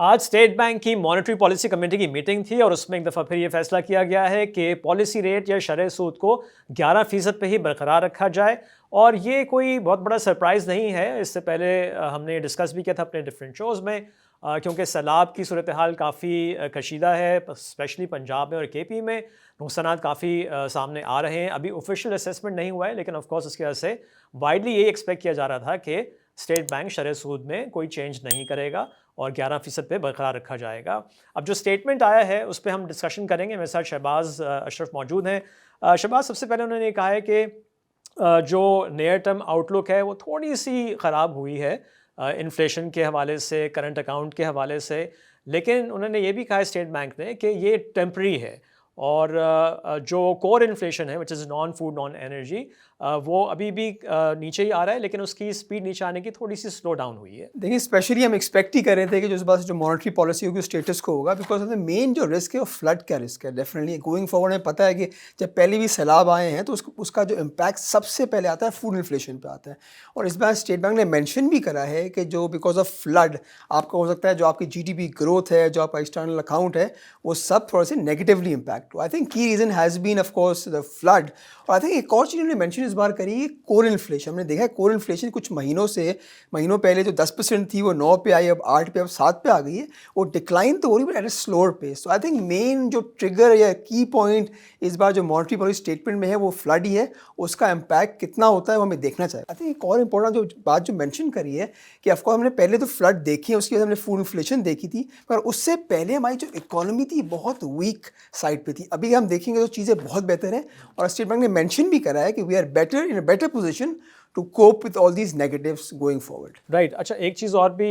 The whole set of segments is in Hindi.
आज स्टेट बैंक की मॉनेटरी पॉलिसी कमेटी की मीटिंग थी और उसमें एक दफ़ा फिर ये फैसला किया गया है कि पॉलिसी रेट या शरह सूद को 11% पे ही बरकरार रखा जाए। और ये कोई बहुत बड़ा सरप्राइज़ नहीं है। इससे पहले हमने डिस्कस भी किया था अपने डिफरेंट शोज़ में, क्योंकि सैलाब की सूरत हाल काफ़ी कशीदा है, स्पेशली पंजाब में और KP में नुकसानात काफ़ी सामने आ रहे हैं। अभी ऑफिशियल असेसमेंट नहीं हुआ है, लेकिन ऑफ कोर्स इसकी वजह से वाइडली यही एक्सपेक्ट किया जा रहा था कि स्टेट बैंक शरह सूद में कोई चेंज नहीं करेगा और 11% पे बरकरार रखा जाएगा। अब जो स्टेटमेंट आया है उस पर हम डिस्कशन करेंगे। मेरे साथ शहबाज अशरफ मौजूद हैं। शहबाज, सबसे पहले उन्होंने ये कहा है कि जो नियर टर्म आउटलुक है वो थोड़ी सी ख़राब हुई है इन्फ्लेशन के हवाले से, करंट अकाउंट के हवाले से, लेकिन उन्होंने ये भी कहा है स्टेट बैंक ने कि ये टेम्पररी है और जो कोर इन्फ्लेशन है which is non food non energy, वो अभी भी नीचे ही आ रहा है, लेकिन उसकी स्पीड नीचे आने की थोड़ी सी स्लो डाउन हुई है। देखिए, स्पेशली हम एक्सपेक्ट ही कर रहे थे कि जो इस बात से जो मॉनेटरी पॉलिसी होगी स्टेटस को होगा, बिकॉज ऑफ द मेन जो रिस्क है वो फ्लड का रिस्क है। डेफिनेटली गोइंग फॉरवर्ड हमें पता है कि जब पहले भी सैलाब आए हैं तो उसका जो इम्पैक्ट सबसे पहले आता है फूड इन्फ्लेशन पे आता है। और इस बार स्टेट बैंक ने मेंशन भी करा है कि जो बिकॉज ऑफ फ्लड आपका हो सकता है जो आपकी GDP ग्रोथ है, जो आपका एक्सटर्नल अकाउंट है, वो सब थोड़ा से नेगेटिवली इम्पैक्ट हुआ। I think key reason has been of course the flood. और आई थिंक एक और चीज़ उन्होंने मेंशन इस बार करी है, कोर इन्फ्लेशन। हमने देखा है कोर इन्फ्लेशन कुछ महीनों पहले जो 10% थी वो 9 पे आई, अब 8 पे, अब 7 पे आ गई है। वो डिक्लाइन तो हो रही है but at a slower pace. तो आई थिंक मेन जो ट्रिगर या की पॉइंट इस बार जो मॉनेटरी पॉलिसी स्टेटमेंट में है वो फ्लड ही है। उसका इम्पैक्ट कितना होता है वो हमें देखना चाहिए। आई थिंक एक और इंपॉर्टेंट जो बात जो मेंशन करी है कि ऑफकोर्स हमने पहले तो फ्लड देखी है, उसके बाद हमने फूड इन्फ्लेशन देखी थी, पर उससे पहले हमारी जो इकोनॉमी थी बहुत वीक साइड पे थी। अभी हम देखेंगे तो चीज़ें बहुत बेहतर हैं और स्टेट बैंक ने मेंशन भी करा है कि we are better in a better position to cope with all these negatives going forward. Right. अच्छा, एक चीज़ और भी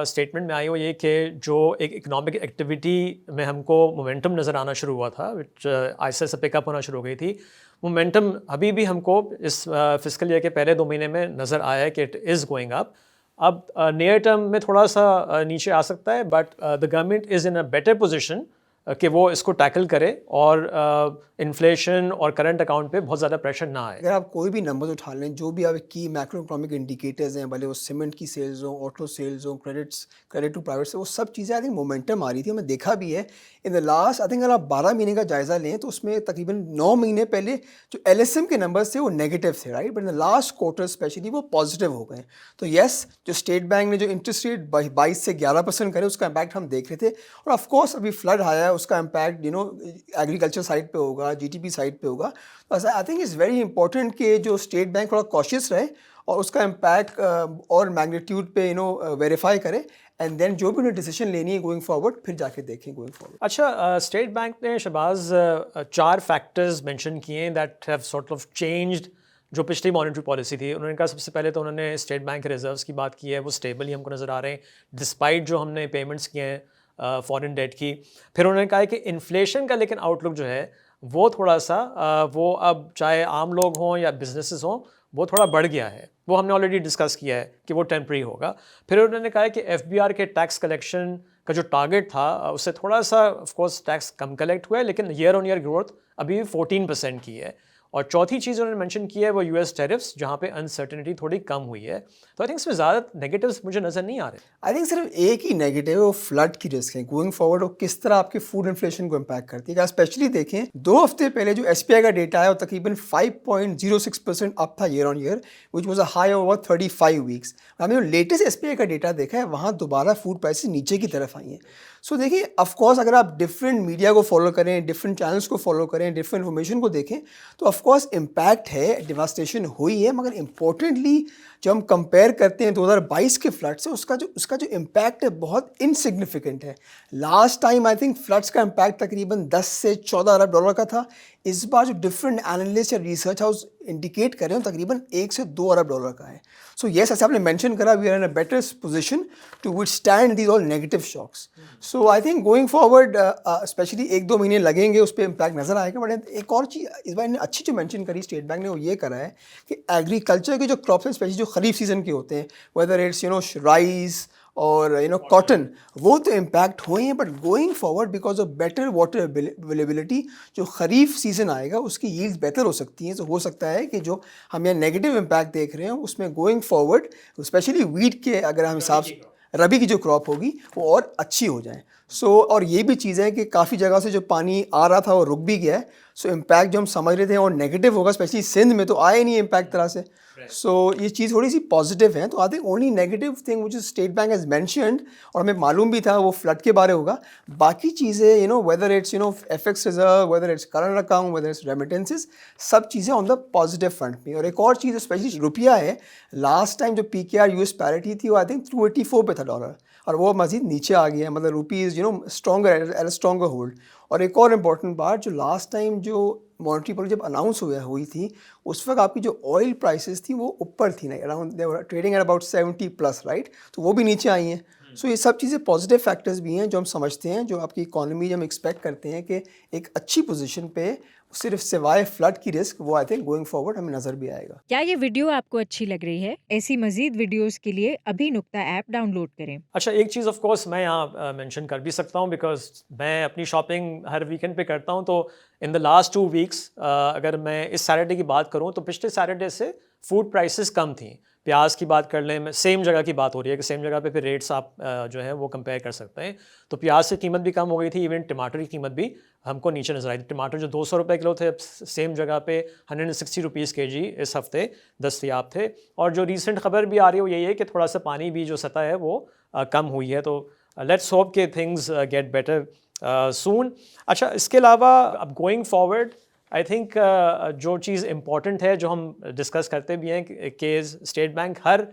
स्टेटमेंट में आई वो ये कि जो एक इकोनॉमिक एक्टिविटी में हमको मोमेंटम नज़र आना शुरू हुआ था, विच आहिस्ते से पिकअप होना शुरू हो गई थी, मोमेंटम अभी भी हमको इस फिस्कल ईयर के पहले 2 महीने में नज़र आया है कि इट इज़ गोइंग अप। अब नियर टर्म में थोड़ा सा नीचे आ सकता है, but the government is in a better position कि वो इसको टैकल करे और इन्फ्लेशन और करंट अकाउंट पे बहुत ज़्यादा प्रेशर ना आए। अगर आप कोई भी नंबर्स उठा लें, जो भी आप की मैक्रो इकोनॉमिक इंडिकेटर्स हैं, भले वो सीमेंट की सेल्स हो, ऑटो सेल्स हो, क्रेडिट टू प्राइवेट से, वो सब चीज़ें आई थिंक मोमेंटम आ रही थी। हमें देखा भी है in the last, I think अगर आप 12 महीने का जायज़ा लें तो उसमें तकरीबन 9 महीने पहले जो LSM के नंबर्स थे वो नेगेटिव थे, right, but in the last quarter specially वो पॉजिटिव हो गए। तो येस, जो स्टेट बैंक ने जो इंटरेस्ट रेट 22 से 11% करे उसका इम्पैक्ट हम देख रहे थे। और ऑफकोर्स अभी फ्लड आया है, उसका इम्पैक्ट एग्रीकल्चर साइड पे होगा, GDP साइड पे होगा। तो I think it's very important कि जो स्टेट बैंक थोड़ा कॉशियस रहे और उसका इम्पैक्ट और मैग्नीट्यूड पे वेरीफाई करे, एंड देन जो भी उन्हें डिसीजन लेनी है गोइंग फॉरवर्ड फिर जाके देखें गोइंग फॉरवर्ड। अच्छा, स्टेट बैंक ने शहबाज 4 फैक्टर्स मेंशन किए that have sort of changed जो पिछली मॉनेटरी पॉलिसी थी। उन्होंने कहा सबसे पहले तो उन्होंने स्टेट बैंक के रिजर्व्स की बात की है, वो स्टेबल ही हमको नज़र आ रहे हैं डिस्पाइट जो हमने पेमेंट्स किए हैं फॉरेन डेट की। फिर उन्होंने कहा है कि इन्फ्लेशन का लेकिन आउटलुक जो है वो थोड़ा सा वो अब चाहे आम लोग हों या बिजनेसेस हों वो थोड़ा बढ़ गया है, वो हमने ऑलरेडी डिस्कस किया है कि वो टेम्पररी होगा। फिर उन्होंने कहा है कि FBR के टैक्स कलेक्शन का जो टारगेट था उससे थोड़ा सा of course tax come collect हुआ है, लेकिन ईयर ऑन ईयर ग्रोथ अभी 14% की है। और चौथी चीज़ उन्होंने मेंशन की है वो US टैरिफ्स, जहाँ पे अनसर्टेनिटी थोड़ी कम हुई है। तो आई थिंक इसमें ज़्यादा नेगेटिव्स मुझे नज़र नहीं आ रहे। आई थिंक सिर्फ एक ही नेगेटिव है, वो फ्लड की रिस्क है गोइंग फॉरवर्ड और किस तरह आपके फूड इन्फ्लेशन को इम्पैक्ट करती है। अगर स्पेशली देखें 2 हफ्ते पहले जो SPI का डेटा है वो तकरीबन 5.06% अप था year on year, which was a high over 35 weeks. हमने जो लेटेस्ट SPI का डेटा देखा है वहाँ दोबारा फूड प्राइसेस नीचे की तरफ आई हैं। सो देखिए, ऑफकोर्स अगर आप डिफरेंट मीडिया को फॉलो करें, डिफरेंट चैनल्स को फॉलो करें, डिफरेंट इन्फॉर्मेशन को देखें, तो ऑफकोर्स इम्पैक्ट है, डिवास्टेशन हुई है, मगर इम्पोर्टेंटली जब हम कंपेयर करते हैं 2022 के फ्लड से, उसका जो इम्पैक्ट है बहुत इनसिग्निफिकेंट है। Last time I think floods का इम्पैक्ट तकरीबन 10 से 14 अरब डॉलर का था। इस बार जो डिफरेंट एनालिस्ट या रिसर्च हाउस इंडिकेट कर रहे हैं तकरीबन 1 से 2 अरब डॉलर का है। सो येस, ऐसे आपने मेंशन करा, we are in a better position to withstand these all negative shocks. So I think going forward specially 1-2 महीने लगेंगे, उस पर इम्पैक्ट नजर आएगा। बट एक और चीज़ इस बार अच्छी जो मेंशन करी स्टेट बैंक ने वो ये करा है कि एग्रीकल्चर के जो क्रॉप्स हैं, स्पेशली जो खरीफ सीजन के होते हैं, वेदर इट्स राइस और कॉटन, वो तो इम्पैक्ट हुए हैं। But going forward because of better water availability, जो खरीफ सीजन आएगा उसकी यील्ड्स बेहतर हो सकती हैं। तो हो सकता है कि जो हम यहाँ नेगेटिव इम्पैक्ट देख रहे हैं उसमें गोइंग फॉरवर्ड स्पेशली वीट के अगर हम हिसाब से रबी की जो क्रॉप होगी वो और अच्छी हो जाए। और ये भी चीज़ है कि काफ़ी जगह से जो पानी आ रहा था वो रुक भी गया है। इम्पैक्ट जो हम समझ रहे थे और नेगेटिव होगा, स्पेशली सिंध में तो आया ही नहीं इम्पैक्ट तरह से। ये चीज़ थोड़ी सी पॉजिटिव है। तो I think only negative thing which state bank has mentioned, और हमें मालूम भी था वो फ्लड के बारे होगा। बाकी चीज़ें whether it's FX reserve, whether its current account, whether it's remittances, सब चीज़ें ऑन द पॉजिटिव फ्रंट में। और एक और चीज़ स्पेशली रुपया है, लास्ट टाइम जो पीकेआर यूएस पैरिटी थी वो आई थिंक 284 पे था डॉलर, और वो मजीद नीचे आ गया है। मतलब रुपी is stronger at a stronger hold. और एक और इम्पॉर्टेंट बात, जो लास्ट टाइम जो मॉनेटरी पॉलिसी जब अनाउंस हुई थी, उस वक्त आपकी जो ऑयल प्राइसेस थी वो ऊपर थी, नहीं around they were trading at about 70+, right. तो वो भी नीचे आई हैं। ये सब चीज़ें पॉजिटिव फैक्टर्स भी हैं जो हम समझते हैं, जो आपकी इकोनॉमी हम एक्सपेक्ट करते हैं कि एक अच्छी पोजीशन पे, सिर्फ सिवाय फ्लड की रिस्क, वो आई थिंक गोइंग फॉरवर्ड हमें नज़र भी आएगा। क्या ये वीडियो आपको अच्छी लग रही है? ऐसी मज़ीद वीडियोज़ के लिए अभी नुक्ता ऐप डाउनलोड करें। अच्छा, एक चीज़ ऑफ कोर्स मैं यहाँ मेंशन कर भी सकता हूँ, बिकॉज मैं अपनी शॉपिंग हर वीकेंड पे करता हूँ। तो इन द लास्ट 2 वीक्स अगर मैं इस सैटरडे की बात करूँ तो पिछले सैटरडे से फूड प्राइसेस कम थी। प्याज की बात कर लें, सेम जगह की बात हो रही है कि सेम जगह पे फिर रेट्स आप जो है वो कंपेयर कर सकते हैं। तो प्याज की कीमत भी कम हो गई थी, इवन टमाटर की कीमत भी हमको नीचे नजर आई थी। टमाटर जो 200 रुपये किलो थे, अब सेम जगह पे 160 रुपीज़ केजी इस हफ्ते दस्तयाब थे। और जो रीसेंट खबर भी आ रही है वो यही है कि थोड़ा सा पानी भी जो सतह है वो कम हुई है। तो लेट्स होप के थिंग्स गेट बेटर सून। अच्छा, इसके अलावा अब गोइंग फॉरवर्ड आई थिंक जो चीज़ इम्पॉर्टेंट है, जो हम डिस्कस करते भी हैं कि स्टेट बैंक हर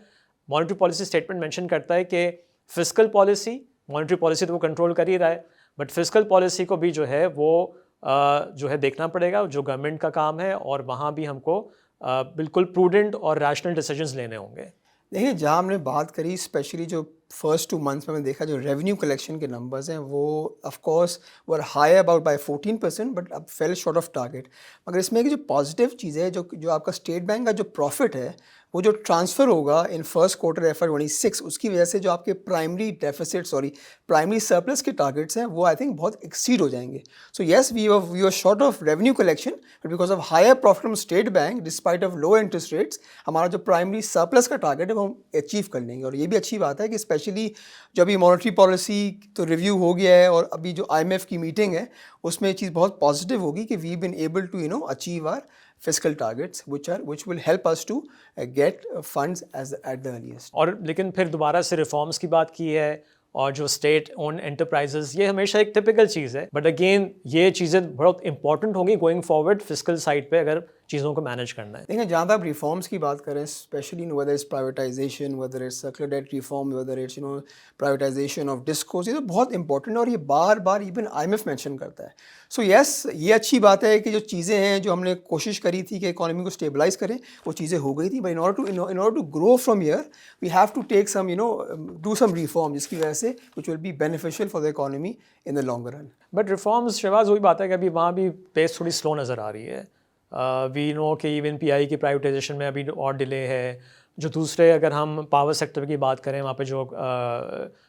मॉनेटरी पॉलिसी स्टेटमेंट मेंशन करता है कि फिस्कल पॉलिसी, मॉनेटरी पॉलिसी तो वो कंट्रोल कर ही रहा है, बट फिस्कल पॉलिसी को भी जो है वो जो है देखना पड़ेगा, जो गवर्नमेंट का काम है, और वहाँ भी हमको बिल्कुल प्रूडेंट और रैशनल डिसीजंस लेने होंगे। देखिए, जहाँ हमने बात करी स्पेशली जो फर्स्ट 2 मंथ्स में हमने देखा जो रेवेन्यू कलेक्शन के नंबर्स हैं वो of course were high about by 14%, but अब फेल शॉर्ट ऑफ टारगेट। मगर इसमें एक जो पॉजिटिव चीज़ है, जो आपका स्टेट बैंक का जो प्रॉफिट है वो जो ट्रांसफ़र होगा इन फर्स्ट क्वार्टर FY26, उसकी वजह से जो आपके प्राइमरी सरप्लस के टारगेट्स हैं वो आई थिंक बहुत एक्सीड हो जाएंगे। So yes, we are short of revenue collection, but because of higher profit from state bank despite of low interest rates, हमारा जो प्राइमरी सरप्लस का टारगेट है वो हम अचीव कर लेंगे। और ये भी अच्छी बात है कि स्पेशली जो अभी मॉनेटरी पॉलिसी तो रिव्यू हो गया है, और अभी जो IMF की मीटिंग है उसमें ये चीज़ बहुत पॉजिटिव होगी कि we been able to achieve our fiscal targets which will help us to get funds at the earliest। और लेकिन फिर दोबारा से रिफॉर्म्स की बात की है, और जो स्टेट ओन एंटरप्राइजेस, ये हमेशा एक टिपिकल चीज़ है, बट अगेन ये चीज़ें बहुत इंपॉर्टेंट होंगी गोइंग फॉरवर्ड फिस्कल साइड पे अगर चीज़ों को मैनेज करना है। देखिए, जहाँ तक आप रिफॉर्म्स की बात करें, specially whether it's privatisation, whether it's circular debt reform, whether it's privatisation of discourse, ये तो बहुत इंपॉर्टेंट है और ये बार बार इवन IMF मेंशन करता है। सो येस, ये अच्छी बात है कि जो चीज़ें हैं, जो हमने कोशिश करी थी कि इकोनॉमी को स्टेबलाइज करें, वो चीज़ें हो गई थी। But in order to grow from here we have to take some do some reform, जिसकी वजह से which will be beneficial for the economy in the longer run. But reforms, Shahbaz, वही बात है कि अभी वहाँ भी पेस थोड़ी स्लो नज़र आ रही है। वी नो कि इवन PI की प्राइवेटाइजेशन में अभी और डिले है। जो दूसरे, अगर हम पावर सेक्टर की बात करें, वहाँ पे जो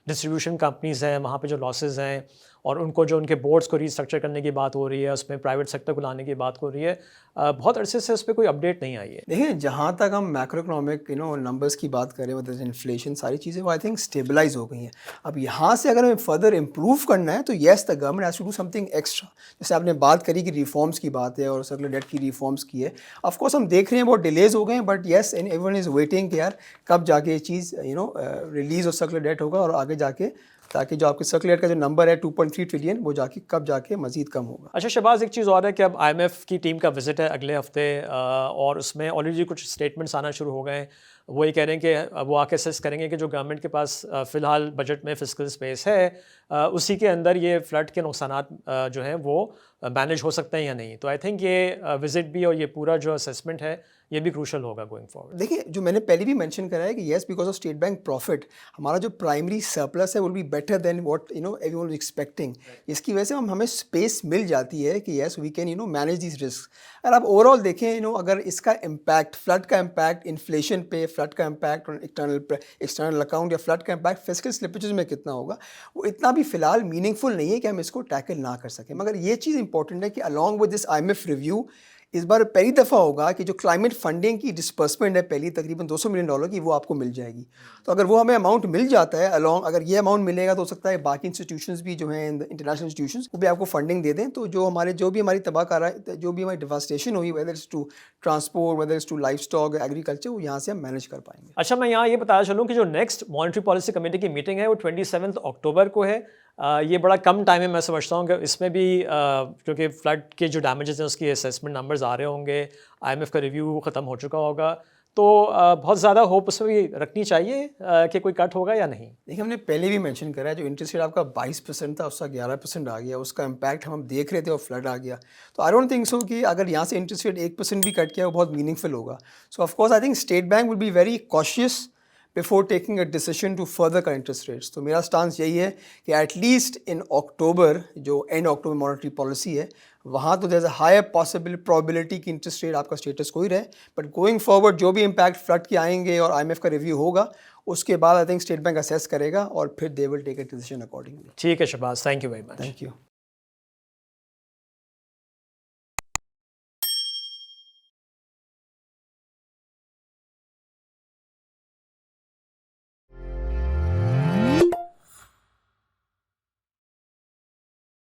डिस्ट्रीब्यूशन कंपनीज़ हैं, वहाँ पे जो लॉसेस हैं, और उनको जो उनके बोर्ड्स को रीस्ट्रक्चर करने की बात हो रही है, उसमें प्राइवेट सेक्टर को लाने की बात हो रही है, बहुत अरसे से उस पर कोई अपडेट नहीं आई है। देखिए, जहाँ तक हम मैक्रो इकोनॉमिक नंबर्स की बात करें, मतलब इन्फ्लेशन, सारी चीज़ें वो आई थिंक स्टेबलाइज हो गई हैं। अब यहाँ से अगर हमें फर्दर इम्प्रूव करना है तो yes, the government has to do something extra. जैसे आपने बात करी कि रिफॉर्म्स की बात है और सर्कुलर डेट की रिफॉर्म्स की है, ऑफकोर्स हम देख रहे हैं बहुत डिलेज हो गए हैं, but yes, everyone is waiting कि यार कब जाके ये चीज़ रिलीज़ और सर्कुलर डेट होगा, और आगे जाके ताकि जो आपके सर्कुलर का जो नंबर है 2.3 ट्रिलियन वो जाके कब जाके मज़ीद कम होगा। अच्छा शहबाज, एक चीज़ और है कि अब IMF की टीम का विजिट है अगले हफ्ते, और उसमें ऑलरेडी कुछ स्टेटमेंट्स आना शुरू हो गए हैं। वो ये कह रहे हैं कि वो आके असेस करेंगे कि जो गवर्नमेंट के पास फ़िलहाल बजट में फिस्कल स्पेस है, उसी के अंदर ये फ्लड के नुकसानात जो हैं वो मैनेज हो सकते हैं या नहीं। तो आई थिंक ये विज़िट भी और ये पूरा जो असेसमेंट है ये भी क्रूशल होगा गोइंग फॉरवर्ड। देखिए, जो मैंने पहले भी मेंशन करा है कि yes, because of state bank profit, हमारा जो प्राइमरी सरप्लस है will be better than what everyone is expecting. इसकी वजह से हमें स्पेस मिल जाती है कि yes, we can manage this risk. अगर आप ओवरऑल देखें, अगर इसका इम्पैक्ट, फ्लड का इम्पैक्ट इन्फ्लेशन पे, फ्लड का इम्पैक्ट एक्सटर्नल अकाउंट, या फ्लड का इम्पैक्ट फिस्कल स्लिपेजेस में कितना होगा, वो इतना भी फिलहाल मीनिंगफुल नहीं है कि हम इसको टैकल ना कर सकें। मगर ये चीज़ इंपॉर्टेंट है कि along with this IMF review, इस बार पहली दफ़ा होगा कि जो क्लाइमेट फंडिंग की डिस्बर्समेंट है पहली तकरीबन $200 मिलियन की, वो आपको मिल जाएगी। तो अगर वो हमें अमाउंट मिल जाता है अलॉन्ग, अगर ये अमाउंट मिलेगा तो हो सकता है बाकी इंस्टीट्यूशंस भी जो हैं इंटरनेशनल इंस्टीट्यूशंस वो भी आपको फंडिंग दे दें। तो जो भी हमारी तबाहकारी, जो भी हमारी डिवास्टेशन हुई, whether is to transport, whether is to life stock, agriculture, वो यहाँ से हम मैनेज कर पाएंगे। अच्छा, मैं यहाँ ये बताया चलूँ कि जो नेक्स्ट मॉनेटरी पॉलिसी कमेटी की मीटिंग है वो 27 अक्टूबर को है। ये बड़ा कम टाइम है, मैं समझता हूँ कि इसमें भी क्योंकि फ्लड के जो डैमेजेस हैं उसकी असेसमेंट नंबर्स आ रहे होंगे, IMF का रिव्यू ख़त्म हो चुका होगा, तो बहुत ज़्यादा होप उसमें भी रखनी चाहिए कि कोई कट होगा या नहीं। देखिए, हमने पहले भी मेंशन करा है, जो इंटरेस्ट रेट आपका 22% था उसका 11% आ गया, उसका इम्पैक्ट हम देख रहे थे और फ्लड आ गया। तो आई डोंट थिंक सो कि अगर यहाँ से इंटरेस्ट रेट 1% भी कट किया वो बहुत मीनिंगफुल होगा। So of course I think state bank will be very cautious before taking a decision to further cut interest rates. तो मेरा स्टांस यही है कि एटलीस्ट इन अक्टूबर, जो एंड अक्टूबर मॉनेटरी पॉलिसी है, वहाँ तो there is a higher possible probability कि इंटरेस्ट रेट आपका स्टेटस को ही रहे। बट गोइंग फॉरवर्ड जो भी इम्पैक्ट फ्लड के आएंगे और IMF का रिव्यू होगा, उसके बाद I think state bank assess करेगा और फिर they will take a decision accordingly. ठीक है Shahbaz, thank you very much. Thank you.